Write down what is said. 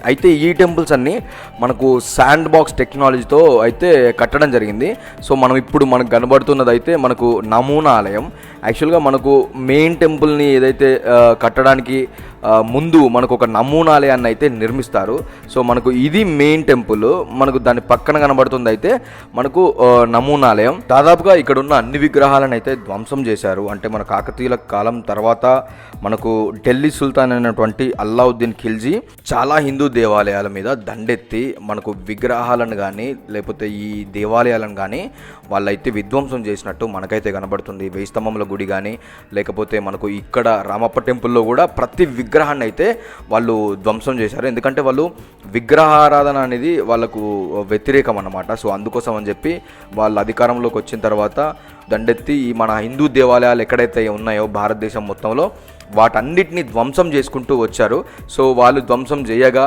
అయితే ఈ టెంపుల్స్ అన్నీ మనకు శాండ్ బాక్స్ టెక్నాలజీతో అయితే కట్టడం జరిగింది. సో మనం ఇప్పుడు మనకు కనబడుతున్నది అయితే మనకు నమూనా ఆలయం. యాక్చువల్గా మనకు మెయిన్ టెంపుల్ని ఏదైతే కట్టడానికి ముందు మనకు ఒక నమూనాలయాన్ని అయితే నిర్మిస్తారు. సో మనకు ఇది మెయిన్ టెంపుల్, మనకు దాని పక్కన కనబడుతుంది అయితే మనకు నమూనాలయం. దాదాపుగా ఇక్కడ ఉన్న అన్ని విగ్రహాలను అయితే ధ్వంసం చేశారు. అంటే మన కాకతీయుల కాలం తర్వాత మనకు ఢిల్లీ సుల్తాన్ అయినటువంటి అల్లావుద్దీన్ ఖిల్జీ చాలా హిందూ దేవాలయాల మీద దండెత్తి మనకు విగ్రహాలను కానీ లేకపోతే ఈ దేవాలయాలను కానీ వాళ్ళైతే విధ్వంసం చేసినట్టు మనకైతే కనబడుతుంది. వెయ్యి స్తంభముల గుడి కానీ లేకపోతే మనకు ఇక్కడ రామప్ప టెంపుల్లో కూడా ప్రతి విగ్రహాన్ని అయితే వాళ్ళు ధ్వంసం చేశారు. ఎందుకంటే వాళ్ళు విగ్రహారాధన అనేది వాళ్ళకు వ్యతిరేకం అన్నమాట. సో అందుకోసం అని చెప్పి వాళ్ళ అధికారంలోకి వచ్చిన తర్వాత దండెత్తి ఈ మన హిందూ దేవాలయాలు ఎక్కడైతే ఉన్నాయో భారతదేశం మొత్తంలో వాటన్నిటిని ధ్వంసం చేసుకుంటూ వచ్చారు. సో వాళ్ళు ధ్వంసం చేయగా